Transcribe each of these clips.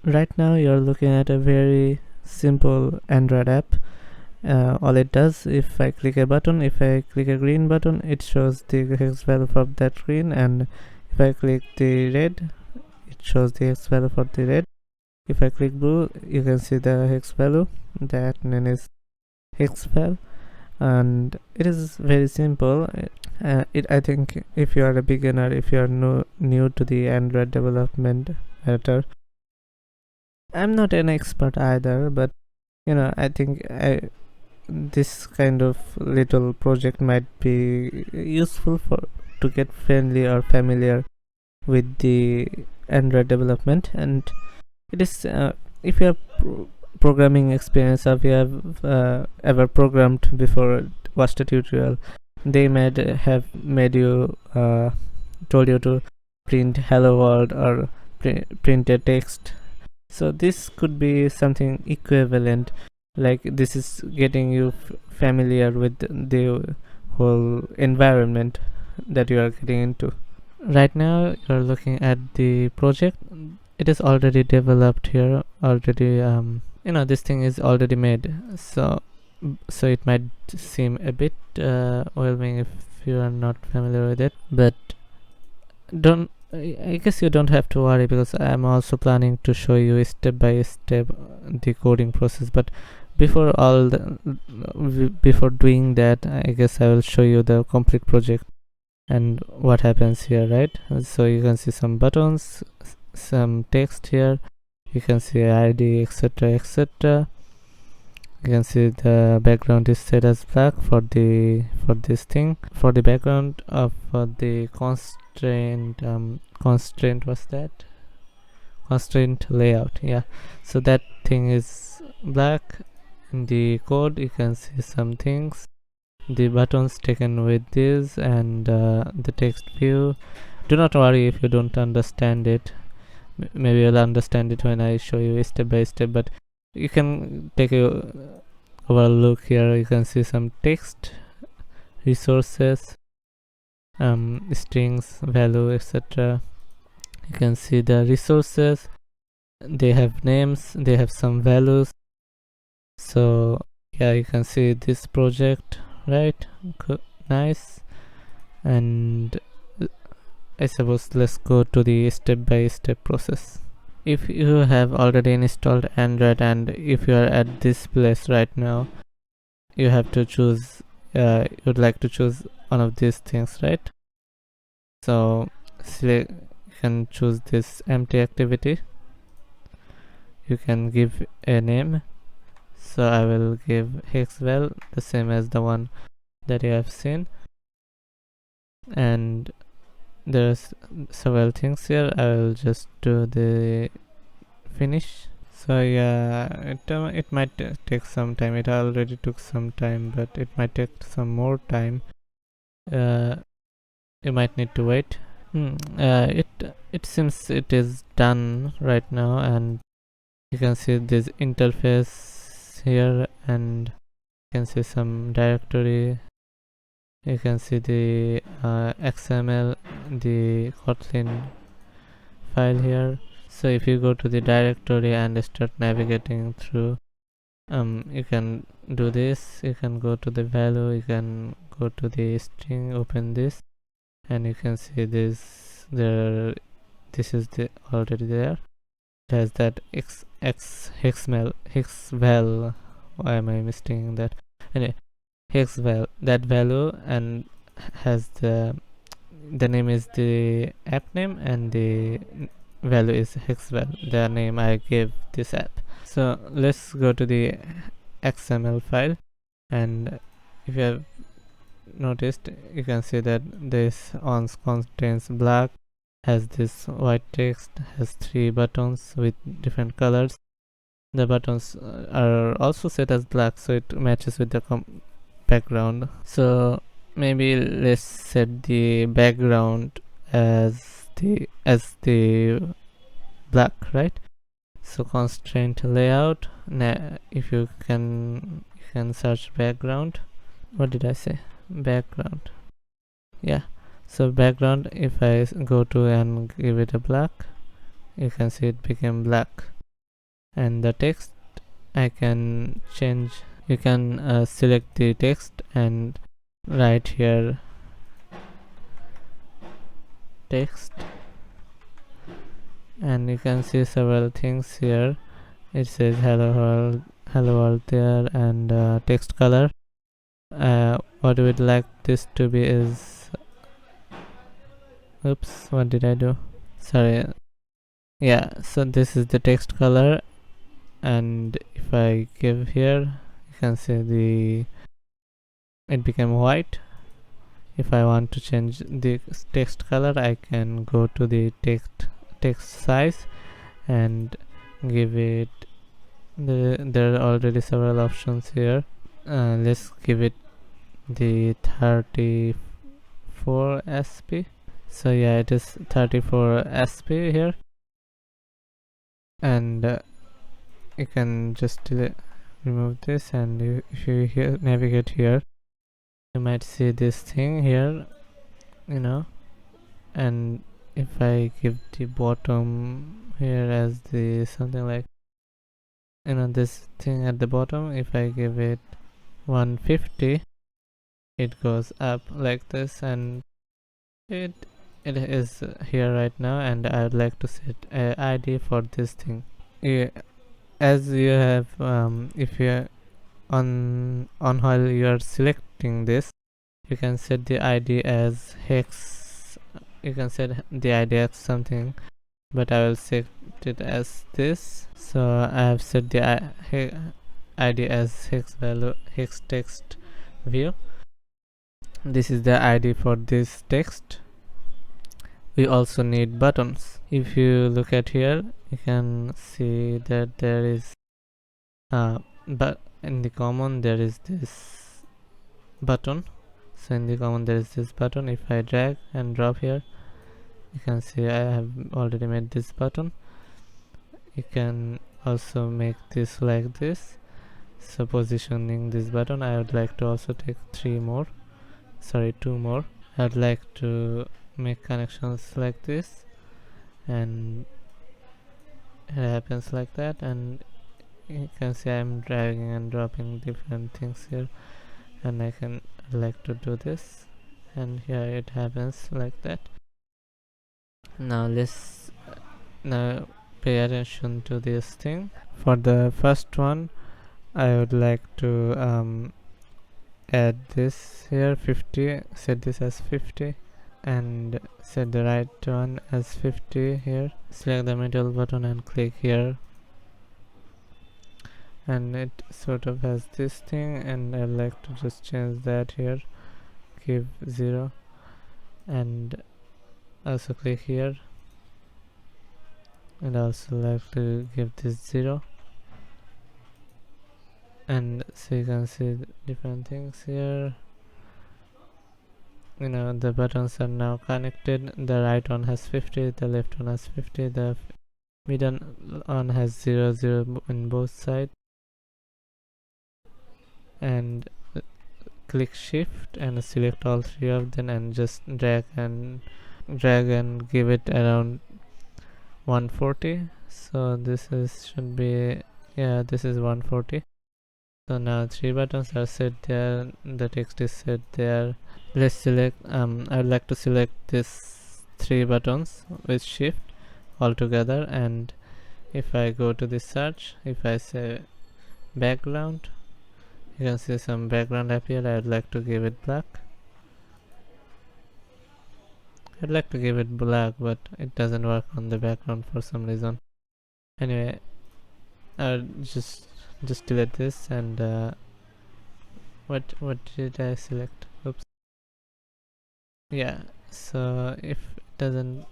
Right now you're looking at a very simple Android app. All it does, if I click a button, if I click a green button, it shows the hex value for that green, and if I click the red, it shows the hex value for the red. If I click blue, you can see the hex value. That name is hex val, and it is very simple. I think if you are a beginner, if you are new to the Android development matter, I'm not an expert either, but I think this kind of little project might be useful for to get friendly or familiar with the Android development. And it is if you have programming experience, or if you have ever programmed before, watched a tutorial, they might have made you told you to print hello world or print a text. So this could be something equivalent, like this is getting you familiar with the whole environment that you are getting into. Right now you're looking at the project. It is already developed here already. This thing is already made, so it might seem a bit overwhelming if you are not familiar with it, but don't I guess you don't have to worry, because I'm also planning to show you step by step the coding process. But before doing that, I guess I will show you the complete project and what happens here, right? So you can see some buttons, some text here, you can see ID, etc, etc. You can see the background is set as black for this thing, for the background of the constraint was that constraint layout. Yeah, so that thing is black. In the code you can see some things, the buttons taken with this, and the text view. Do not worry if you don't understand it. Maybe you'll understand it when I show you step by step, but you can take a overall look here. You can see some text, resources, strings, value, etc. You can see the resources, they have names, they have some values. So yeah, you can see this project, right? Nice. And I suppose let's go to the step by step process. If you have already installed Android and if you are at this place right now, you have to choose you'd like to choose one of these things, right? So you can choose this empty activity. You can give a name, so I will give hexval, the same as the one that you have seen. And there's several things here. I will just do the finish. So yeah, it might take some time. It already took some time, but it might take some more time. You might need to wait. It seems it is done right now, and you can see this interface here, and you can see some directory. You can see the XML, the Kotlin file here. So if you go to the directory and start navigating through, you can do this. You can go to the value, you can go to the string, open this, and you can see this there. This is already there. It has that hexval. Why am I mistaking that? Anyway, hexval, that value, and has the name is the app name, and the value is hexval, the name I gave this app. So let's go to the XML file, and if you have noticed, you can see that this ons contains black, has this white text, has 3 buttons with different colors. The buttons are also set as black, so it matches with the background. So maybe let's set the background as the black, right? So constraint layout. If you can search background. What did I say? Background. Yeah, so background, if I go to and give it a black, you can see it became black. And the text I can change. You can select the text and write here text, and you can see several things here. It says hello world there, and text color. What we would like this to be is, oops, what did I do? Sorry. Yeah, so this is the text color, and if I give here, you can see it became white. If I want to change the text color, I can go to the text size and give it there are already several options here. Let's give it the 34 sp. So yeah, it is 34 sp here, and you can just remove this, and if you navigate here, you might see this thing here, and if I give the bottom here as the something like this thing at the bottom, if I give it 150, it goes up like this, and it is here right now, and I would like to set a ID for this thing. As you have if you on while you are selecting this, you can set the ID as hex. You can set the ID as something, but I will set it as this. So I have set the ID as hex text view. This is the ID for this text. We also need buttons. If you look at here, you can see that there is but in the common there is this button. So in the common there is this button. If I drag and drop here, you can see I have already made this button. You can also make this like this. So positioning this button, I would like to also take 2 more. I would like to make connections like this, and it happens like that, and you can see I'm dragging and dropping different things here, and I can like to do this, and here it happens like that. Now let's pay attention to this thing. For the first one, I would like to add this here 50, set this as 50, and set the right one as 50 here. Select the middle button and click here, and it sort of has this thing, and I'd like to just change that here, give 0, and also click here, and also like to give this 0, and so you can see different things here. The buttons are now connected. The right one has 50, the left one has 50, the middle one has 0 0 in both sides, and click shift and select all 3 of them, and just drag and give it around 140. So this should be, yeah, this is 140. So now 3 buttons are set there, the text is set there. Let's select I would like to select this 3 buttons with shift all together, and if I go to the search, if I say background, you can see some background appear. I would like to give it black. I'd like to give it black, but it doesn't work on the background for some reason. Anyway, I'll just delete this, and what did I select? Oops. Yeah, so if it doesn't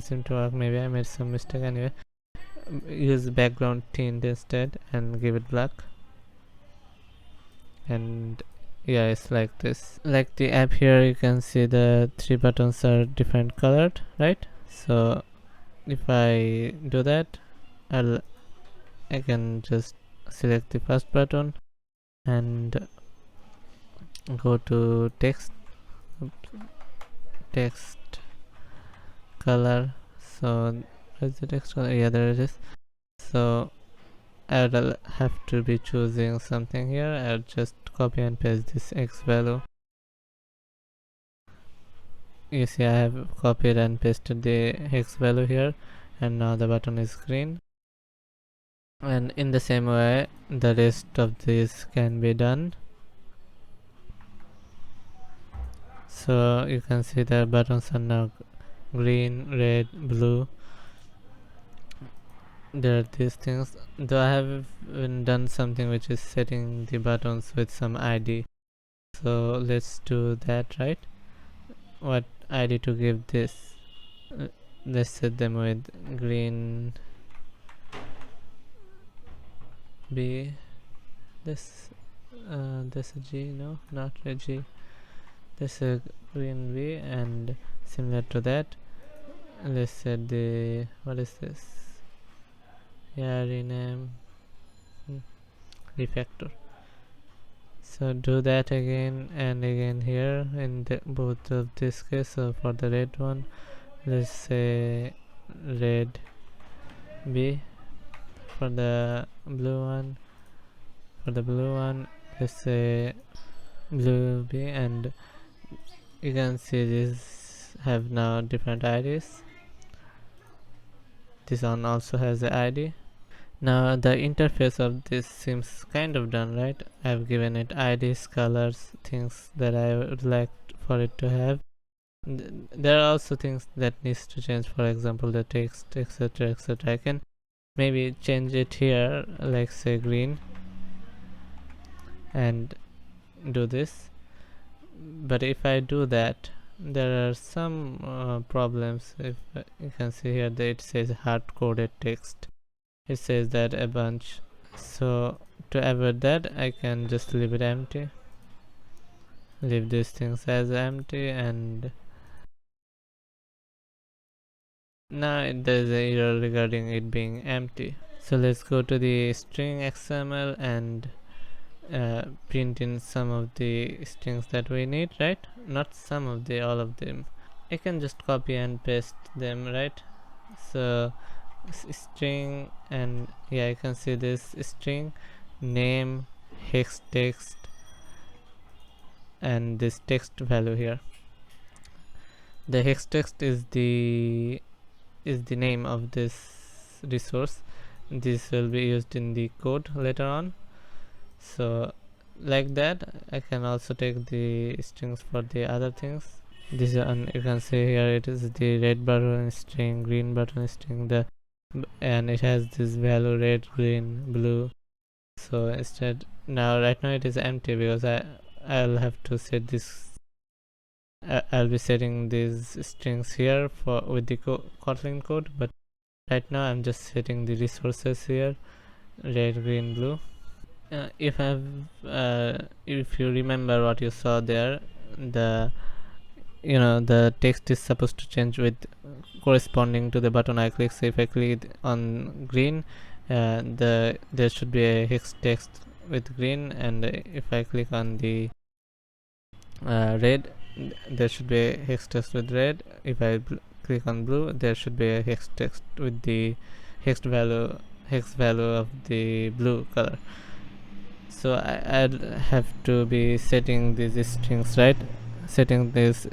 seem to work, maybe I made some mistake. Anyway, use background tint instead and give it black, and yeah, it's like this. Like the app here, you can see the 3 buttons are different colored, right? So if I do that, I can just select the first button and go to text color. So where's the text color? Yeah, there it is. So I'll have to be choosing something here. I'll just copy and paste this X value. You see I have copied and pasted the X value here, and now the button is green. And in the same way the rest of this can be done. So you can see the buttons are now green, red, blue. There are these things, though I have done something which is setting the buttons with some ID. So let's do that, right? What ID to give this? Let's set them with green B. This a G, no, not a G. This a green B, and similar to that, let's set the, what is this? Yeah, rename, refactor. So do that again and again here in both of this case. So for the red one, let's say red B. For the blue one, let's say blue B, and you can see these have now different IDs. This one also has the ID. Now the interface of this seems kind of done, right? I've given it IDs, colors, things that I would like for it to have. There are also things that needs to change, for example the text, etc, etc. I can maybe change it here, like say green, and do this. But if I do that, there are some problems. If you can see here that it says hard-coded text, it says that a bunch. So to avoid that, I can just leave it empty, leave these things as empty, and now there is a error regarding it being empty. So let's go to the string XML and print in some of the strings that we need, right? Not some of the, all of them. I can just copy and paste them, right? So string, and yeah, you can see this string name, hex text, and this text value here. The hex text is the name of this resource. This will be used in the code later on. So like that, I can also take the strings for the other things. This one, you can see here, it is the red button string, green button string, and it has this value red, green, blue. So instead, right now it is empty because I'll have to set this. I'll be setting these strings here for with the Kotlin code, but right now I'm just setting the resources here, red, green, blue. If you remember what you saw there, the text is supposed to change with corresponding to the button I click. So if I click on green, there should be a hex text with green, and if I click on the red, there should be a hex text with red. If I click on blue, there should be a hex text with the hex value of the blue color. So I'll have to be setting these strings, right? Setting this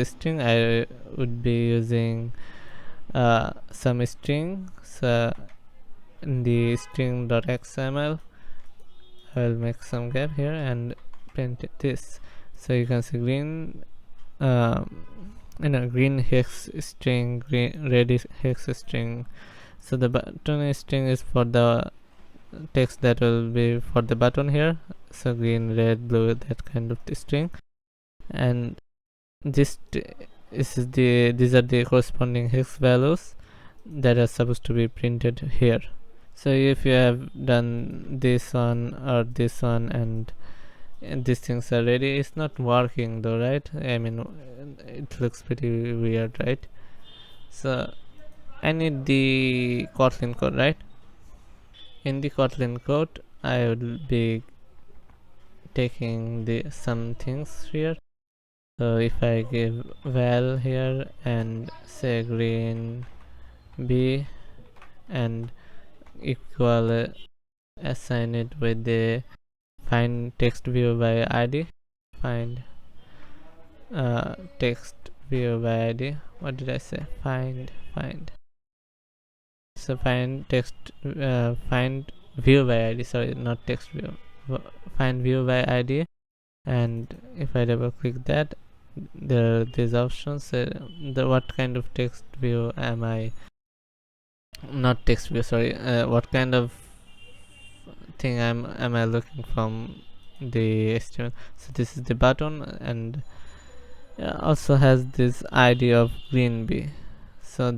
string, I would be using some strings in the string.xml. I will make some gap here and print this. So you can see green, green hex string, red hex string. So the button string is for the text that will be for the button here. So green, red, blue, that kind of string. And these are the corresponding hex values that are supposed to be printed here. So if you have done this one or this one, and these things are ready, it's not working though, right? I mean, it looks pretty weird, right? So I need the Kotlin code, right? In the Kotlin code, I will be taking some things here. So if I give val here and say green B, and equal assign it with the find text view by id. Find text view by id. What did I say? Find. So find text find view by id, sorry, not text view. Find view by id, and if I double click that, there are these options. What kind of text view am I, not text view, sorry, what kind of thing am I looking from the HTML. So this is the button, and also has this id of green b. So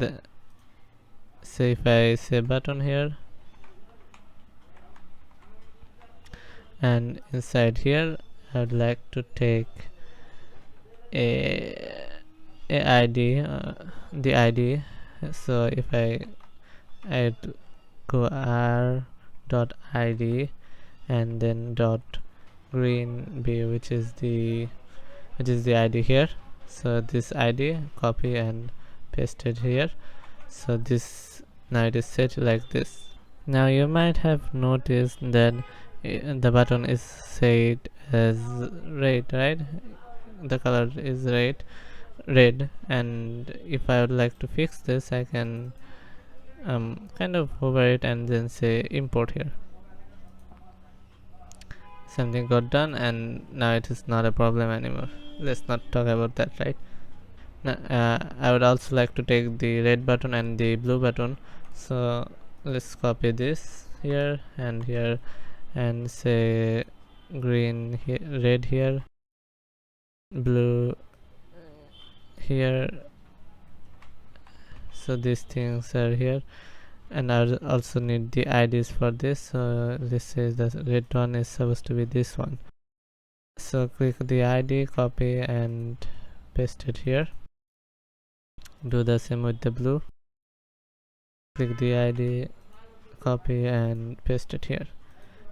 if I say button here, and inside here I'd like to take a id, the id. So if I'd go r dot id and then dot green b, which is the id here. So this id copy and paste it here. So this, now it is set like this. Now you might have noticed that the button is set as red, right? The color is red, and if I would like to fix this, I can kind of hover it and then say import here. Something got done, and now it is not a problem anymore. Let's not talk about that, right? Now, I would also like to take the red button and the blue button. So let's copy this here and here, and say green here, red here, blue here. So these things are here, and I also need the IDs for this. So this says the red one is supposed to be this one. So click the ID, copy and paste it here. Do the same with the blue. Click the ID, copy and paste it here.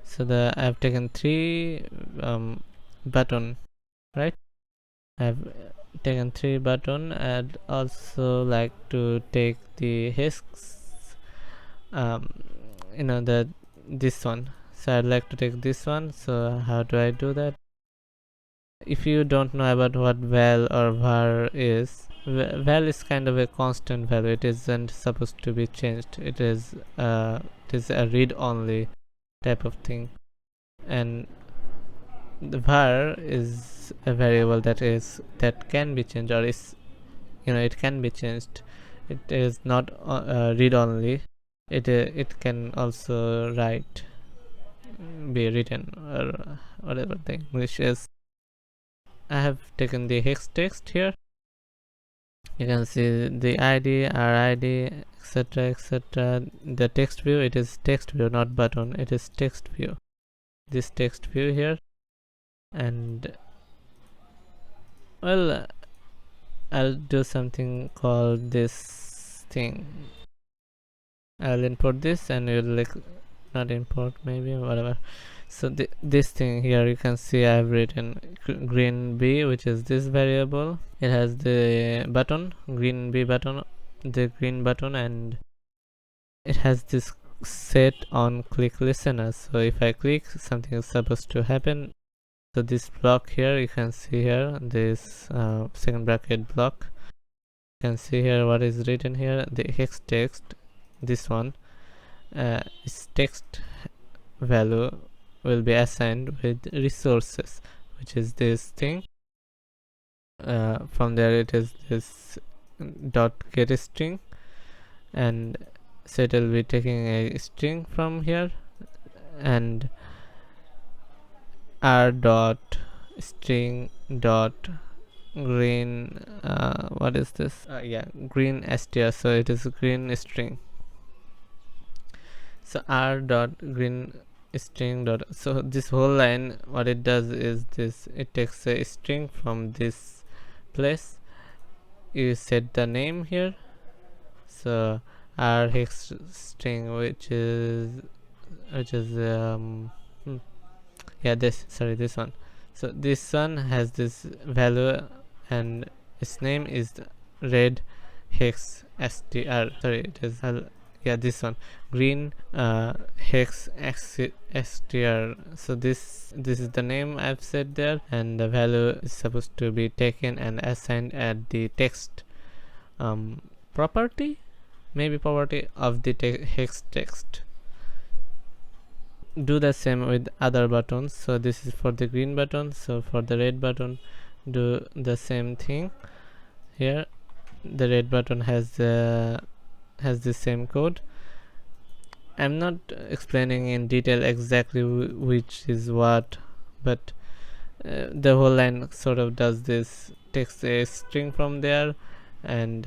So I've taken 3 button, right? I've taken 3 button. I'd also like to take the hexes, this one. So I'd like to take this one. So how do I do that? If you don't know about what val or var is, val is kind of a constant value. It isn't supposed to be changed. It is a read only type of thing, and the var is a variable that can be changed, or is, it can be changed. It is not read only. It can also be written, or whatever the English is. I have taken the hex text here. You can see the ID, RID, etc. The text view, it is text view, not button. It is text view. This text view here, and well, I'll do something called this thing. I'll import this, and you'll not import, maybe, whatever. So this thing here, you can see I've written green b, which is this variable. It has the button, green b button, the green button, and it has this set on click listeners. So if I click, something is supposed to happen. So this block here, you can see here, this second bracket block. You can see here what is written here. The hex text, this one, is text value will be assigned with resources, which is this thing. From there it is this dot get string, and so it will be taking a string from here, and r dot string dot green, what is this? Green str. So it is green string. So r dot green string dot, so this whole line, what it does is this: it takes a string from this place, you set the name here. So r hex string, which is this one. So this one has this value, and its name is red hex str. Sorry, it is yeah, this one, green hex str. So this is the name I've set there, and the value is supposed to be taken and assigned at the text property, maybe property of the hex text. Do the same with other buttons. So this is for the green button, so for the red button do the same thing. Here the red button has the same code. I'm not explaining in detail exactly which is what, but the whole line sort of does this, takes a string from there and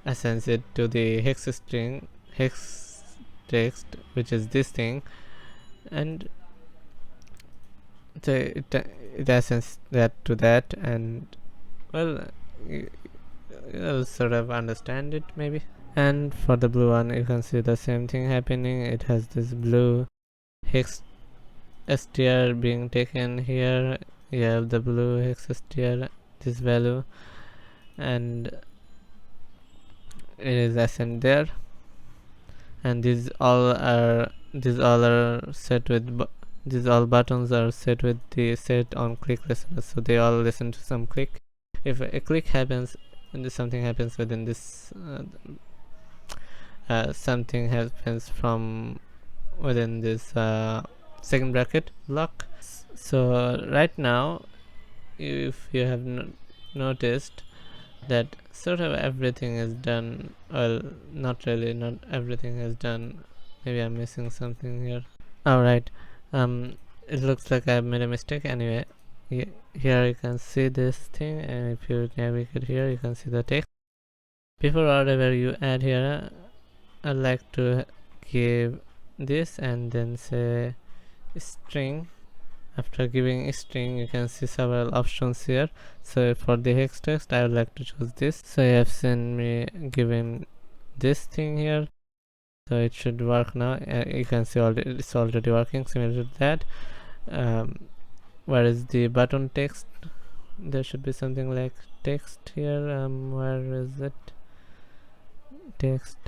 assigns it to the hex text, which is this thing, and it assigns that to that, and well, you'll sort of understand it maybe. And for the blue one, you can see the same thing happening. It has this blue hex str being taken here. You have the blue hex str, this value, and it is assigned there. And these all are set with these all buttons are set with the set on click listeners, so they all listen to some click. If a click happens and something happens within this something happens from within this second bracket block. So right now, if you have noticed that sort of everything is done, well, not really, not everything is done, maybe I'm missing something here. Alright, it looks like I made a mistake. Anyway, here you can see this thing, and if you navigate here, you can see the text. Before whatever you add here, I like to give this and then say string. After giving a string, you can see several options here. So for the hex text, I would like to choose this. So you have seen me giving this thing here, so it should work now. You can see it's already working, similar to that. Where is the button text? There should be something like text here. Where is it? Text.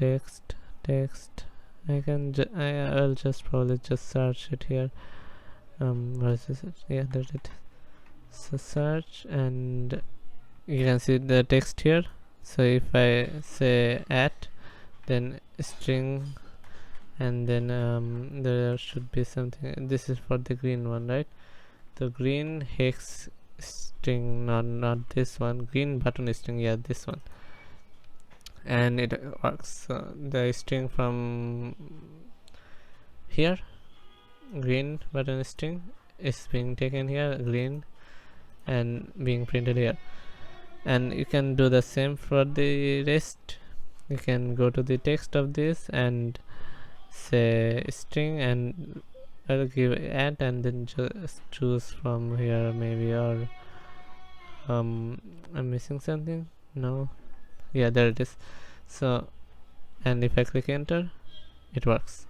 I'll just probably just search it here. Where is it? Yeah, there's it. So search, and you can see the text here. So if I say at, then string, and then there should be something. This is for the green one, right? The green hex string, not this one. Green button string, yeah, this one. And it works. So the string from here, green button string, is being taken here, green, and being printed here. And you can do the same for the rest. You can go to the text of this and say string, and I'll give add, and then just choose from here maybe, or I'm missing something. No, yeah, there it is. So, and if I click enter, it works.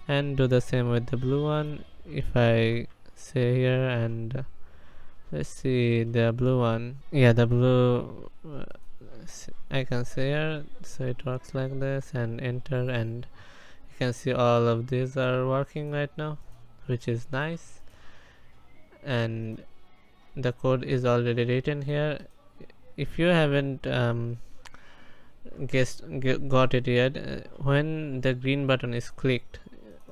And do the same with the blue one. If I say here, and let's see the blue one, yeah, the blue I can say here, so it works like this, and enter, and you can see all of these are working right now, which is nice. And the code is already written here. If you haven't got it yet, when the green button is clicked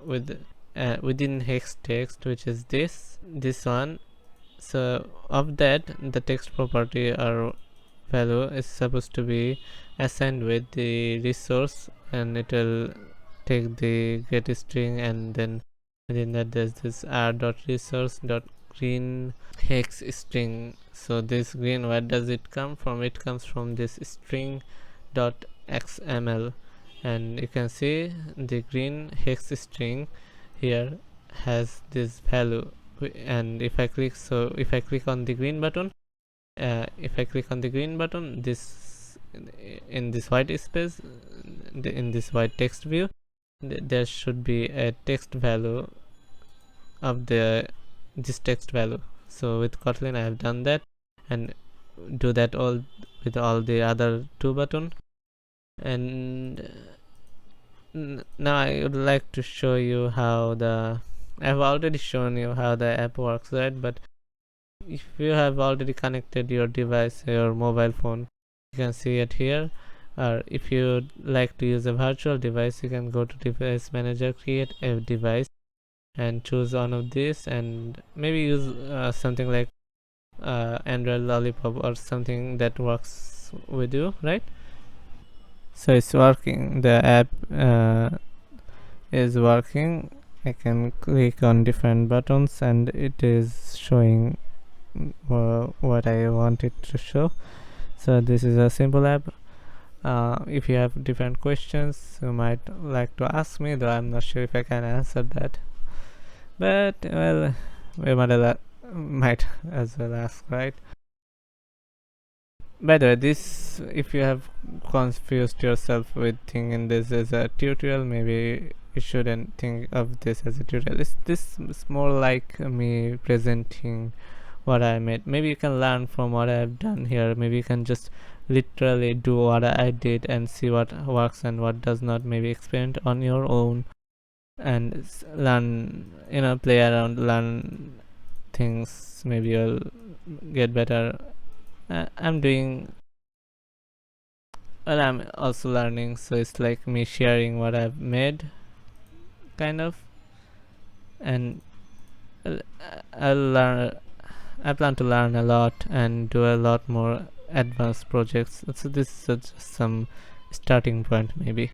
within hex text, which is this one, so of that, the text property or value is supposed to be assigned with the resource, and it will take the get string, and then within that there's this r.resource.green hex string. So this green, where does it come from? It comes from this string.xml, and you can see the green hex string here has this value. And if I click on the green button, this in this white space, in this white text view, there should be a text value of this text value. So with Kotlin I have done that, and do that all with all the other two buttons. And Now I would like to show you how I've already shown you how the app works, right? But if you have already connected your device, your mobile phone, you can see it here. Or if you like to use a virtual device, you can go to device manager, create a device, and choose one of these, and maybe use something like Android Lollipop or something that works with you, right? So it's working. The app is working. I can click on different buttons and it is showing what I want it to show. So this is a simple app. If you have different questions, you might like to ask me, though I'm not sure if I can answer that. But well, we might as well ask, right? By the way, this, if you have confused yourself with thinking this is a tutorial, maybe you shouldn't think of this as a tutorial. This is more like me presenting what I made. Maybe you can learn from what I've done here. Maybe you can just literally do what I did and see what works and what does not. Maybe experiment on your own and learn, play around, learn things. Maybe you'll get better. I'm also learning, so it's like me sharing what I've made, kind of. And I'll learn. I plan to learn a lot and do a lot more advanced projects. So this is just some starting point, maybe.